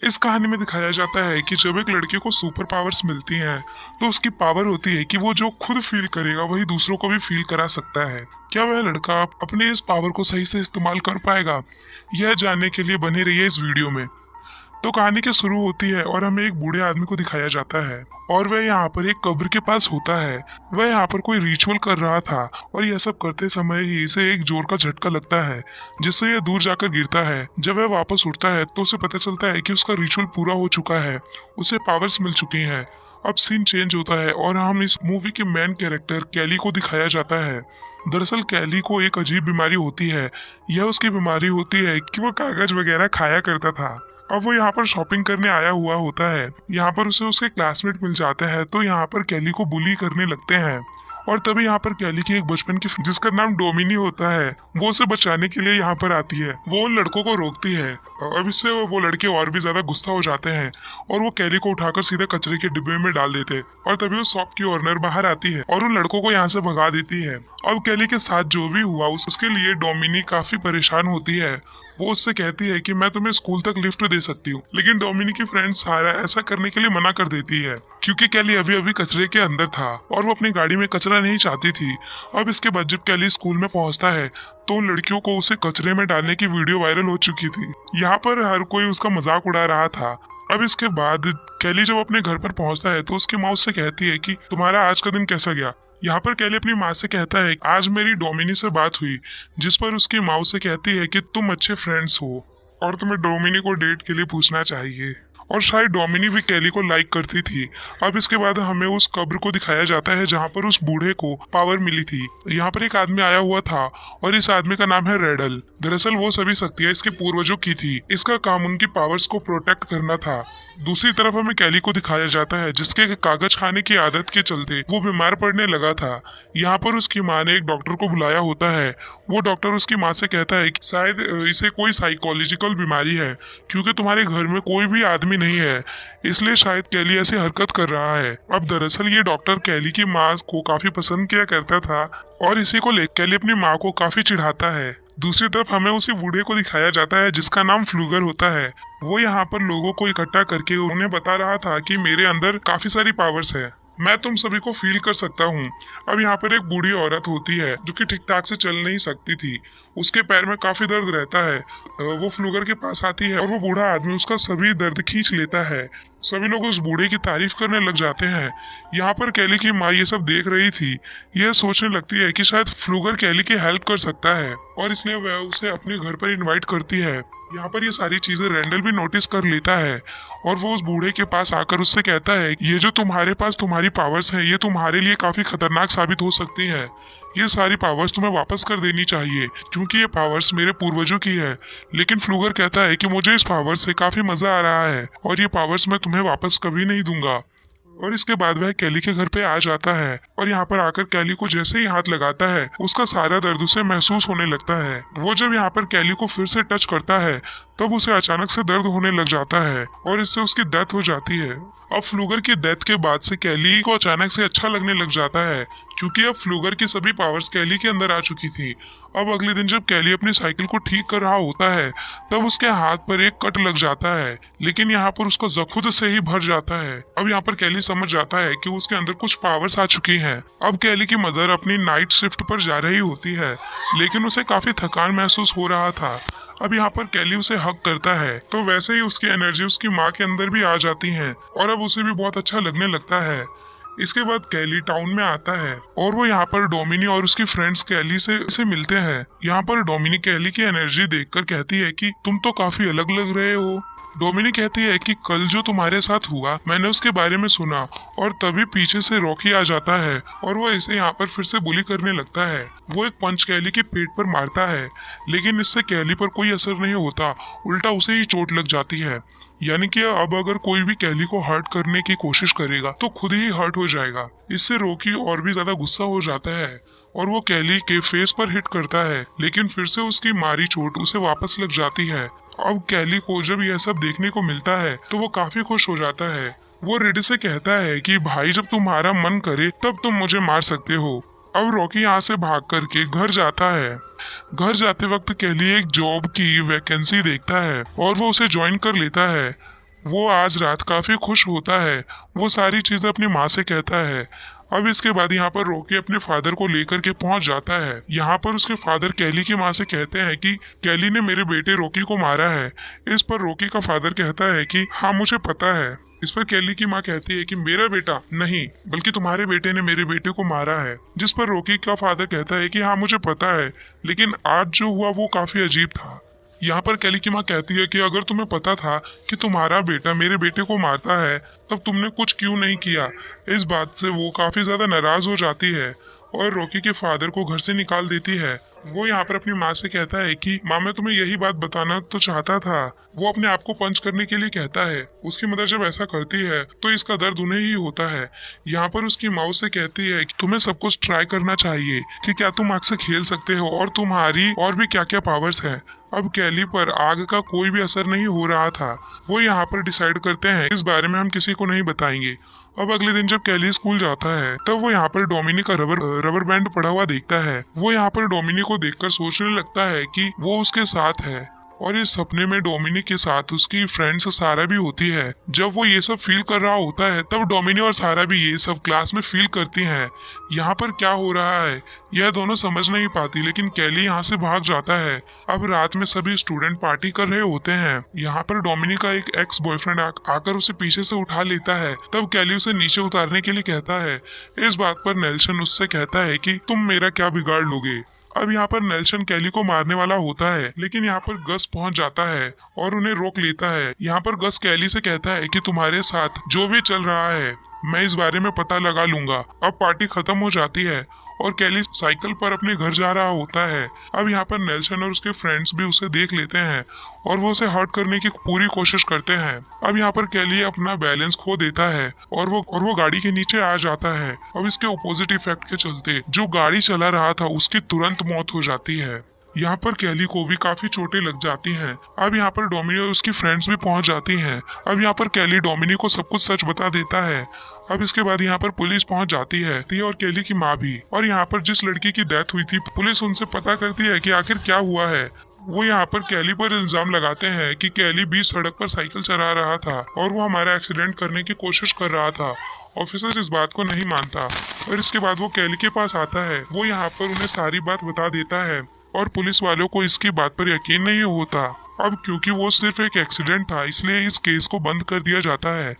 इस कहानी में दिखाया जाता है कि जब एक लड़के को सुपर पावर्स मिलती हैं तो उसकी पावर होती है कि वो जो खुद फील करेगा वही दूसरों को भी फील करा सकता है। क्या वह लड़का अपने इस पावर को सही से इस्तेमाल कर पाएगा? यह जानने के लिए बने रहिए इस वीडियो में। तो कहानी की शुरू होती है और हमें एक बूढ़े आदमी को दिखाया जाता है और वह यहाँ पर एक कब्र के पास होता है। वह यहाँ पर कोई रिचुअल कर रहा था और यह सब करते समय ही इसे एक जोर का झटका लगता है जिससे यह दूर जाकर गिरता है। जब वह वापस उठता है तो उसे पता चलता है कि उसका रिचुअल पूरा हो चुका है, उसे पावर्स मिल चुकी हैं। अब सीन चेंज होता है और हम इस मूवी के मेन कैरेक्टर कैली को दिखाया जाता है। दरअसल कैली को एक अजीब बीमारी होती है। यह उसकी बीमारी होती है कि वो कागज वगैरह खाया करता था। अब वो यहाँ पर शॉपिंग करने आया हुआ होता है। यहाँ पर उसे उसके क्लासमेट मिल जाते हैं तो यहाँ पर कैली को बुली करने लगते हैं। और तभी यहाँ पर कैली की एक बचपन की फ्रेंड जिसका नाम डोमिनी होता है वो उसे बचाने के लिए यहाँ पर आती है। वो उन लड़कों को रोकती है। अब इससे वो लड़के और भी ज्यादा गुस्सा हो जाते हैं और वो कैली को उठाकर सीधे कचरे के डिब्बे में डाल देते हैं। और तभी उस शॉप की ओनर बाहर आती है और उन लड़कों को यहाँ से भगा देती है। अब कैली के साथ जो भी हुआ उसके लिए डोमिनी काफी परेशान होती है। वो उससे कहती है कि मैं तुम्हें स्कूल तक लिफ्ट दे सकती हूँ, लेकिन डोमिनी की फ्रेंड सारा ऐसा करने के लिए मना कर देती है क्योंकि कैली अभी अभी कचरे के अंदर था और वो अपनी गाड़ी में कचरा नहीं चाहती थी। अब इसके बाद जब कैली स्कूल में पहुंचता है तो उन लड़कियों को उसे कचरे में डालने की वीडियो वायरल हो चुकी थी। यहाँ पर हर कोई उसका मजाक उड़ा रहा था। अब इसके बाद कैली जब अपने घर पर पहुंचता है तो उसकी माँ उससे कहती है कि तुम्हारा आज का दिन कैसा गया। यहाँ पर कैली अपनी माँ से कहता है आज मेरी डोमिनी से बात हुई, जिस पर उसकी माँ उसे कहती है कि तुम अच्छे फ्रेंड्स हो और तुम्हें डोमिनी को डेट के लिए पूछना चाहिए। और शायद डोमिनी भी कैली को लाइक करती थी। अब इसके बाद हमें उस कब्र को दिखाया जाता है जहाँ पर उस बूढ़े को पावर मिली थी। यहाँ पर एक आदमी आया हुआ था और इस आदमी का नाम है रेडल। दरअसल वो सभी शक्तियाँ इसके पूर्वजों की थी। इसका काम उनकी पावर्स को प्रोटेक्ट करना था। दूसरी तरफ हमें कैली को दिखाया जाता है जिसके कागज खाने की आदत के चलते वो बीमार पड़ने लगा था। यहाँ पर उसकी माँ ने एक डॉक्टर को बुलाया होता है। वो डॉक्टर उसकी माँ से कहता है कि शायद इसे कोई साइकोलॉजिकल बीमारी है क्योंकि तुम्हारे घर में कोई भी आदमी नहीं है, इसलिए शायद कैली ऐसी हरकत कर रहा है। अब दरअसल ये डॉक्टर कैली की माँ को काफी पसंद किया करता था और इसी को लेकर कैली अपनी माँ को काफी चिढ़ाता है। दूसरी तरफ हमें उसी बूढ़े को दिखाया जाता है जिसका नाम फ्लूगर होता है। वो यहाँ पर लोगों को इकट्ठा करके उन्हें बता रहा था कि मेरे अंदर काफी सारी पावर्स है, मैं तुम सभी को फील कर सकता हूँ। अब यहाँ पर एक बूढ़ी औरत होती है जो कि ठीक ठाक से चल नहीं सकती थी, उसके पैर में काफी दर्द रहता है। वो फ्लूगर के पास आती है और वो बूढ़ा आदमी उसका सभी दर्द खींच लेता है। सभी लोग उस बूढ़े की तारीफ करने लग जाते हैं। यहाँ पर कैली की माँ ये सब देख रही थी। यह सोचने लगती है कि शायद फ्लूगर कैली की हेल्प कर सकता है और इसलिए वह उसे अपने घर पर इनवाइट करती है। यहाँ पर ये सारी चीजें रैंडल भी नोटिस कर लेता है और वो उस बूढ़े के पास आकर उससे कहता है ये जो तुम्हारे पास तुम्हारी पावर्स है ये तुम्हारे लिए काफी खतरनाक साबित हो सकती है। ये सारी पावर्स तुम्हें वापस कर देनी चाहिए क्योंकि ये पावर्स मेरे पूर्वजों की है। लेकिन फ्लूगर कहता है कि मुझे इस पावर्स से काफी मजा आ रहा है और ये पावर्स मैं तुम्हें वापस कभी नहीं दूंगा। और इसके बाद वह कैली के घर पे आ जाता है और यहाँ पर आकर कैली को जैसे ही हाथ लगाता है उसका सारा दर्द उसे महसूस होने लगता है। वो जब यहाँ पर कैली को फिर से टच करता है तब उसे अचानक से दर्द होने लग जाता है और इससे उसकी डेथ हो जाती है। अब फ्लूगर की डेथ के बाद से कैली को अचानक से अच्छा लगने लग जाता है क्योंकि अब फ्लूगर की सभी पावर्स कैली के अंदर आ चुकी थी। अब अगले दिन जब कैली अपनी साइकिल को ठीक कर रहा होता है तब उसके हाथ पर एक कट लग जाता है, लेकिन यहाँ पर उसका जख्म खुद से ही भर जाता है। अब यहाँ पर कैली समझ जाता है कि उसके अंदर कुछ पावर्स आ चुकी हैं। अब कैली की मदर अपनी नाइट शिफ्ट पर जा रही होती है लेकिन उसे काफी थकान महसूस हो रहा था। अब यहाँ पर कैली उसे हक करता है तो वैसे ही उसकी एनर्जी उसकी माँ के अंदर भी आ जाती है और अब उसे भी बहुत अच्छा लगने लगता है। इसके बाद कैली टाउन में आता है और वो यहाँ पर डोमिनी और उसकी फ्रेंड्स कैली से मिलते हैं। यहाँ पर डोमिनी कैली की एनर्जी देखकर कहती है कि तुम तो काफी अलग लग रहे हो। डोमिनी कहती है कि कल जो तुम्हारे साथ हुआ मैंने उसके बारे में सुना और तभी पीछे से रॉकी आ जाता है और वो इसे यहाँ पर फिर से बुली करने लगता है। वो एक पंच कैली के पेट पर मारता है लेकिन इससे कैली पर कोई असर नहीं होता, उल्टा उसे ही चोट लग जाती है। यानी कि अब अगर कोई भी कैली को हर्ट करने की कोशिश करेगा तो खुद ही हर्ट हो जाएगा। इससे रॉकी और भी ज्यादा गुस्सा हो जाता है और वो कैली के फेस पर हिट करता है लेकिन फिर से उसकी मारी चोट उसे वापस लग जाती है। अब कैली को जब यह सब देखने को मिलता है तो वो काफी खुश हो जाता है। वो रेडी से कहता है कि भाई जब तुम्हारा मन करे तब तुम मुझे मार सकते हो। अब रॉकी यहाँ से भाग करके घर जाता है। घर जाते वक्त कैली एक जॉब की वैकेंसी देखता है और वो उसे ज्वाइन कर लेता है। वो आज रात काफी खुश होता है। वो सारी चीजें अपनी माँ से कहता है। अब इसके बाद यहाँ पर रॉकी अपने फादर को लेकर के पहुंच जाता है। यहाँ पर उसके फादर कैली की माँ से कहते हैं कि कैली ने मेरे बेटे रॉकी को मारा है। इस पर रॉकी का फादर कहता है कि हाँ मुझे पता है। इस पर कैली की माँ कहती है कि मेरा बेटा नहीं, बल्कि तुम्हारे बेटे ने मेरे बेटे को मारा है। जिस पर रॉकी का फादर कहता है कि हाँ मुझे पता है, लेकिन आज जो हुआ वो काफी अजीब था। यहाँ पर कैली की माँ कहती है कि अगर तुम्हें पता था कि तुम्हारा बेटा मेरे बेटे को मारता है, तब तुमने कुछ क्यों नहीं किया। इस बात से वो काफी ज्यादा नाराज हो जाती है और रॉकी के फादर को घर से निकाल देती है। वो यहाँ पर अपनी माँ से कहता है कि माँ मैं तुम्हें यही बात बताना तो चाहता था। वो अपने आप को पंच करने के लिए कहता है। उसकी मदर जब ऐसा करती है तो इसका दर्द उन्हें ही होता है। यहाँ पर उसकी माँ से कहती है कि तुम्हें सब कुछ ट्राई करना चाहिए कि क्या तुम आग से खेल सकते हो और तुम्हारी और भी क्या क्या पावर्स हैं। अब कैली पर आग का कोई भी असर नहीं हो रहा था। वो यहाँ पर डिसाइड करते हैं इस बारे में हम किसी को नहीं बताएंगे। अब अगले दिन जब कैली स्कूल जाता है तब वो यहाँ पर डोमिनी का रबर बैंड पड़ा हुआ देखता है। वो यहाँ पर डोमिनी को देखकर सोचने लगता है कि वो उसके साथ है और इस सपने में डोमिनी के साथ उसकी फ्रेंड्स सारा भी होती है। जब वो ये सब फील कर रहा होता है तब डोमिनी और सारा भी ये सब क्लास में फील करती हैं। यहाँ पर क्या हो रहा है यह दोनों समझ नहीं पाती, लेकिन कैली यहाँ से भाग जाता है। अब रात में सभी स्टूडेंट पार्टी कर रहे होते हैं। यहाँ पर डोमिनी का एक एक्स बॉयफ्रेंड आकर उसे पीछे से उठा लेता है। तब कैली उसे नीचे उतारने के लिए कहता है। इस बात पर नेल्सन उससे कहता है कि तुम मेरा क्या बिगाड़ लोगे। अब यहाँ पर नेल्सन कैली को मारने वाला होता है, लेकिन यहाँ पर गस पहुंच जाता है और उन्हें रोक लेता है। यहाँ पर गस कैली से कहता है कि तुम्हारे साथ जो भी चल रहा है मैं इस बारे में पता लगा लूंगा। अब पार्टी खत्म हो जाती है और कैली साइकिल पर अपने घर जा रहा होता है। अब यहाँ पर नेल्सन और उसके फ्रेंड्स भी उसे देख लेते हैं और वो उसे हर्ट करने की पूरी कोशिश करते हैं। अब यहाँ पर कैली अपना बैलेंस खो देता है और वो गाड़ी के नीचे आ जाता है। अब इसके ऑपोजिट इफेक्ट के चलते जो गाड़ी चला रहा था उसकी तुरंत मौत हो जाती है। यहाँ पर कैली को भी काफी चोटें लग जाती हैं। अब यहाँ पर डोमिनी और उसकी फ्रेंड्स भी पहुंच जाती हैं। अब यहाँ पर कैली डोमिनी को सब कुछ सच बता देता है। अब इसके बाद यहाँ पर पुलिस पहुंच जाती है और कैली की माँ भी। और यहाँ पर जिस लड़की की डेथ हुई थी पुलिस उनसे पता करती है कि आखिर क्या हुआ है। वो यहाँ पर कैली पर इल्जाम लगाते हैं कि कैली बीच सड़क पर साइकिल चला रहा था और वो हमारा एक्सीडेंट करने की कोशिश कर रहा था। ऑफिसर इस बात को नहीं मानता और इसके बाद वो कैली के पास आता है। वो यहाँ पर उन्हें सारी बात बता देता है और पुलिस वालों को इसकी बात पर यकीन नहीं होता। अब क्योंकि वो सिर्फ एक एक्सीडेंट था इसलिए इस केस को बंद कर दिया जाता है।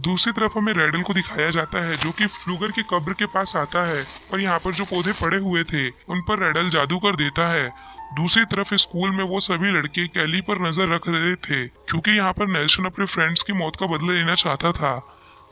दूसरी तरफ हमें रेडल को दिखाया जाता है जो कि फ्लूगर की कब्र के पास आता है और यहाँ पर जो पौधे पड़े हुए थे उन पर रेडल जादू कर देता है। दूसरी तरफ स्कूल में वो सभी लड़के कैली पर नजर रख रहे थे क्योंकि यहाँ पर नेल्सन अपने फ्रेंड्स की मौत का बदला लेना चाहता था।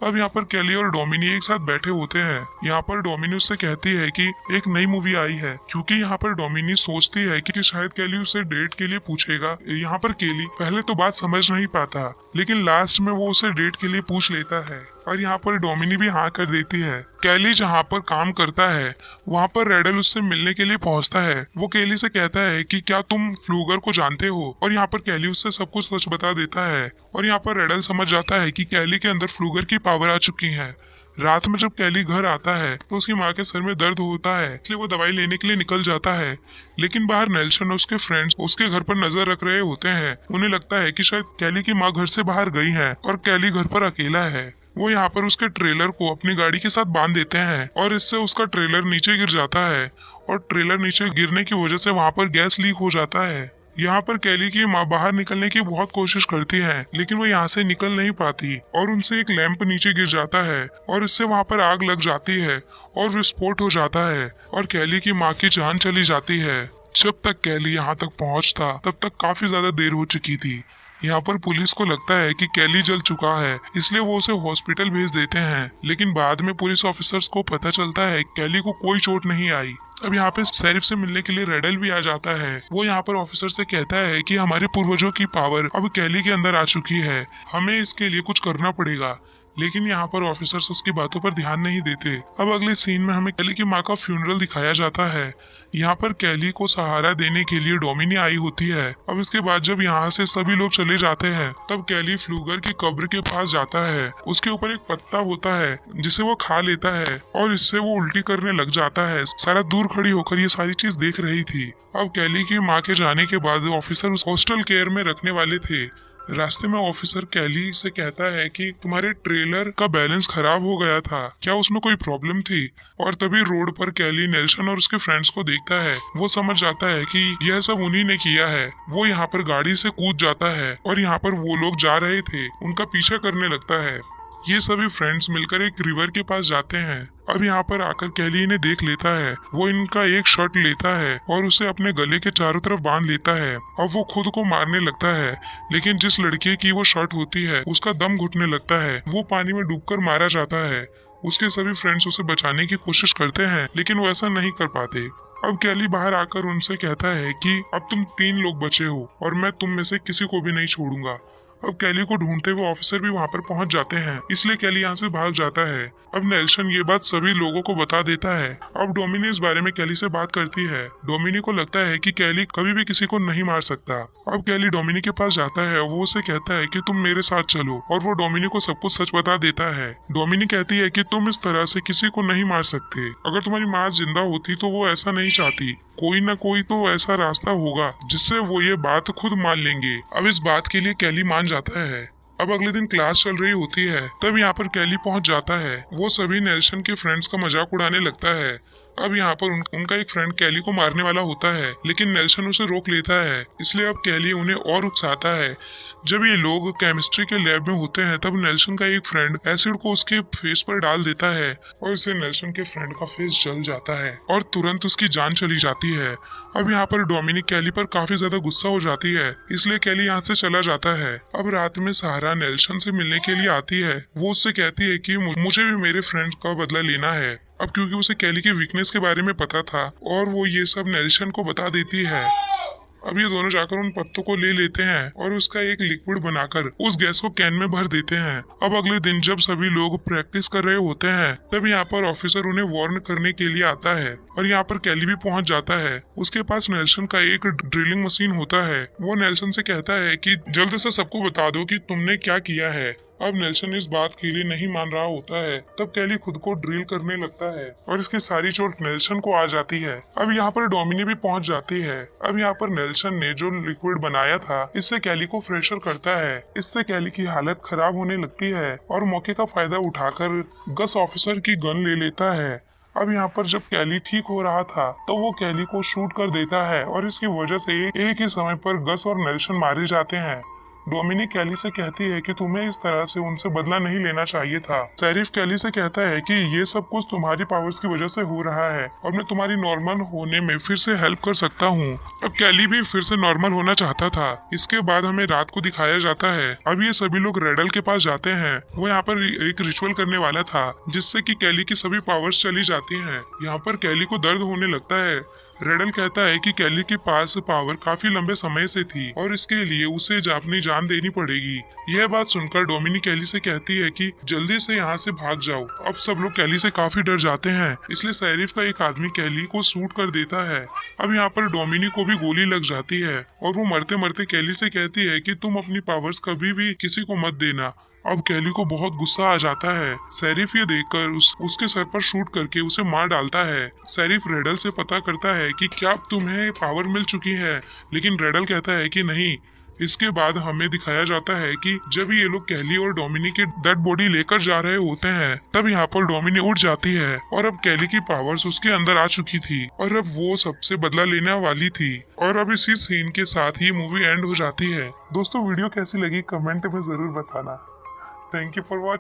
अब यहाँ पर कैली और डोमिनी एक साथ बैठे होते हैं। यहाँ पर डोमिनी उससे कहती है कि एक नई मूवी आई है, क्योंकि यहाँ पर डोमिनी सोचती है कि शायद कैली उसे डेट के लिए पूछेगा। यहाँ पर कैली पहले तो बात समझ नहीं पाता, लेकिन लास्ट में वो उसे डेट के लिए पूछ लेता है और यहाँ पर डोमिनी भी हाँ कर देती है। कैली जहाँ पर काम करता है वहाँ पर रेडल उससे मिलने के लिए पहुँचता है। वो कैली से कहता है कि क्या तुम फ्लूगर को जानते हो, और यहाँ पर कैली उससे सब कुछ सच बता देता है। और यहाँ पर रेडल समझ जाता है कि कैली के अंदर फ्लूगर की पावर आ चुकी है। रात में जब कैली घर आता है तो उसकी माँ के सर में दर्द होता है, इसलिए वो दवाई लेने के लिए निकल जाता है। लेकिन बाहर नेल्सन और उसके फ्रेंड्स उसके घर पर नजर रख रहे होते हैं। उन्हें लगता है कि शायद कैली की माँ घर से बाहर गई है और कैली घर पर अकेला है। वो यहाँ पर उसके ट्रेलर को अपनी गाड़ी के साथ बांध देते हैं और इससे उसका ट्रेलर नीचे गिर जाता है और ट्रेलर नीचे गिरने की वजह से वहाँ पर गैस लीक हो जाता है। यहाँ पर कैली की माँ बाहर निकलने की बहुत कोशिश करती है, लेकिन वो यहाँ से निकल नहीं पाती और उनसे एक लैंप नीचे गिर जाता है और इससे वहाँ पर आग लग जाती है और विस्फोट हो जाता है और कैली की माँ की जान चली जाती है। जब तक कैली यहाँ तक पहुँचता तब तक काफी ज्यादा देर हो चुकी थी। यहाँ पर पुलिस को लगता है कि कैली जल चुका है, इसलिए वो उसे हॉस्पिटल भेज देते हैं। लेकिन बाद में पुलिस ऑफिसर्स को पता चलता है कैली को कोई चोट नहीं आई। अब यहाँ पे शेरिफ से मिलने के लिए रेडल भी आ जाता है। वो यहाँ पर ऑफिसर से कहता है कि हमारे पूर्वजों की पावर अब कैली के अंदर आ चुकी है, हमें इसके लिए कुछ करना पड़ेगा। लेकिन यहाँ पर ऑफिसर्स उसकी बातों पर ध्यान नहीं देते। अब अगले सीन में हमें कैली की माँ का फ्यूनरल दिखाया जाता है। यहाँ पर कैली को सहारा देने के लिए डोमिनी आई होती है। अब इसके बाद जब यहाँ से सभी लोग चले जाते हैं तब कैली फ्लूगर की कब्र के पास जाता है। उसके ऊपर एक पत्ता होता है जिसे वो खा लेता है और इससे वो उल्टी करने लग जाता है। सारा दूर खड़ी होकर ये सारी चीज देख रही थी। अब कैली की माँ के जाने के बाद ऑफिसर उस हॉस्टल केयर में रखने वाले थे। रास्ते में ऑफिसर कैली से कहता है कि तुम्हारे ट्रेलर का बैलेंस खराब हो गया था, क्या उसमें कोई प्रॉब्लम थी? और तभी रोड पर कैली नेल्सन और उसके फ्रेंड्स को देखता है। वो समझ जाता है कि यह सब उन्हीं ने किया है। वो यहाँ पर गाड़ी से कूद जाता है और यहाँ पर वो लोग जा रहे थे उनका पीछा करने लगता है। ये सभी फ्रेंड्स मिलकर एक रिवर के पास जाते हैं। अब यहाँ पर आकर कैली इन्हें देख लेता है। वो इनका एक शर्ट लेता है और उसे अपने गले के चारों तरफ बांध लेता है। अब वो खुद को मारने लगता है, लेकिन जिस लड़के की वो शर्ट होती है उसका दम घुटने लगता है। वो पानी में डूबकर मारा जाता है। उसके सभी फ्रेंड्स उसे बचाने की कोशिश करते हैं, लेकिन वो ऐसा नहीं कर पाते। अब कैली बाहर आकर उनसे कहता है कि अब तुम 3 लोग बचे हो और मैं तुम में से किसी को भी नहीं छोड़ूंगा। अब कैली को ढूंढते हुए ऑफिसर भी वहां पर पहुंच जाते हैं, इसलिए कैली यहाँ से भाग जाता है। अब नेल्सन ये बात सभी लोगों को बता देता है। अब डोमिनी इस बारे में कैली से बात करती है। डोमिनी को लगता है कि कैली कभी भी किसी को नहीं मार सकता। अब कैली डोमिनी के पास जाता है। वो उसे कहता है कि तुम मेरे साथ चलो, और वो डोमिनी को सब कुछ सच बता देता है। डोमिनी कहती है कि तुम इस तरह से किसी को नहीं मार सकते। अगर तुम्हारी माँ जिंदा होती तो वो ऐसा नहीं चाहती। कोई ना कोई तो ऐसा रास्ता होगा जिससे वो ये बात खुद मान लेंगे। अब इस बात के लिए कैली मान जाता है। अब अगले दिन क्लास चल रही होती है, तब यहाँ पर कैली पहुंच जाता है। वो सभी नेल्सन के फ्रेंड्स का मजाक उड़ाने लगता है। अब यहाँ पर उनका एक फ्रेंड कैली को मारने वाला होता है, लेकिन नेल्सन उसे रोक लेता है। इसलिए अब कैली उन्हें और उकसाता है। जब ये लोग केमिस्ट्री के लैब में होते हैं, तब नेल्सन का एक फ्रेंड एसिड को उसके फेस पर डाल देता है और इससे नेल्सन के फ्रेंड का फेस जल जाता है और तुरंत उसकी जान चली जाती है। अब यहाँ पर डोमिनिक कैली पर काफी ज्यादा गुस्सा हो जाती है, इसलिए कैली यहाँ से चला जाता है। अब रात में सहारा नेल्सन से मिलने के लिए आती है। वो उससे कहती है कि मुझे भी मेरे फ्रेंड का बदला लेना है। अब क्योंकि उसे कैली के वीकनेस के बारे में पता था और वो ये सब नेल्सन को बता देती है। अब ये दोनों जाकर उन पत्तों को ले लेते हैं और उसका एक लिक्विड बनाकर उस गैस को कैन में भर देते हैं। अब अगले दिन जब सभी लोग प्रैक्टिस कर रहे होते हैं, तब यहाँ पर ऑफिसर उन्हें वार्न करने के लिए आता है और यहाँ पर कैली भी पहुंच जाता है। उसके पास नेल्सन का एक ड्रिलिंग मशीन होता है। वो नेल्सन से कहता है कि जल्द से सबको बता दो कि तुमने क्या किया है। अब नेल्सन इस बात के लिए नहीं मान रहा होता है। तब कैली खुद को ड्रिल करने लगता है और इसकी सारी चोट नेल्सन को आ जाती है। अब यहाँ पर डोमिनी भी पहुंच जाती है। अब यहाँ पर नेल्सन ने जो लिक्विड बनाया था, इससे कैली को फ्रेशर करता है। इससे कैली की हालत खराब होने लगती है और मौके का फायदा उठाकर गस ऑफिसर की गन ले लेता है। अब यहाँ पर जब कैली ठीक हो रहा था, तो वो कैली को शूट कर देता है और इसकी वजह से एक ही समय पर गस और नेल्सन मारे जाते हैं। डोमिनिक कैली से कहती है कि तुम्हें इस तरह से उनसे बदला नहीं लेना चाहिए था। शेरिफ कैली से कहता है कि ये सब कुछ तुम्हारी पावर्स की वजह से हो रहा है और मैं तुम्हारी नॉर्मल होने में फिर से हेल्प कर सकता हूँ। अब कैली भी फिर से नॉर्मल होना चाहता था। इसके बाद हमें रात को दिखाया जाता है। अब ये सभी लोग रेडल के पास जाते हैं। वो यहाँ पर एक रिचुअल करने वाला था, जिससे कि कैली की सभी पावर्स चली जाती हैं। यहाँ पर कैली को दर्द होने लगता है। रेडल कहता है कि कैली के पास पावर काफी लंबे समय से थी और इसके लिए उसे अपनी जान देनी पड़ेगी। यह बात सुनकर डोमिनिक कैली से कहती है कि जल्दी से यहाँ से भाग जाओ। अब सब लोग कैली से काफी डर जाते हैं, इसलिए शेरिफ का एक आदमी कैली को शूट कर देता है। अब यहाँ पर डोमिनिक को भी गोली लग जाती है और वो मरते मरते कैली से कहती है कि तुम अपनी पावर्स कभी भी किसी को मत देना। अब कैली को बहुत गुस्सा आ जाता है। शेरिफ ये देखकर उसके सर पर शूट करके उसे मार डालता है। शेरिफ रेडल से पता करता है कि क्या तुम्हें पावर मिल चुकी है, लेकिन रेडल कहता है कि नहीं। इसके बाद हमें दिखाया जाता है कि जब ये लोग कैली और डोमिनी की डेड बॉडी लेकर जा रहे होते हैं, तब यहाँ पर डोमिनी उठ जाती है और अब कैली की पावर्स उसके अंदर आ चुकी थी और अब वो सबसे बदला लेने वाली थी। और अब इसी सीन के साथ ही मूवी एंड हो जाती है। दोस्तों, वीडियो कैसी लगी कमेंट में जरूर बताना। Thank you for watching.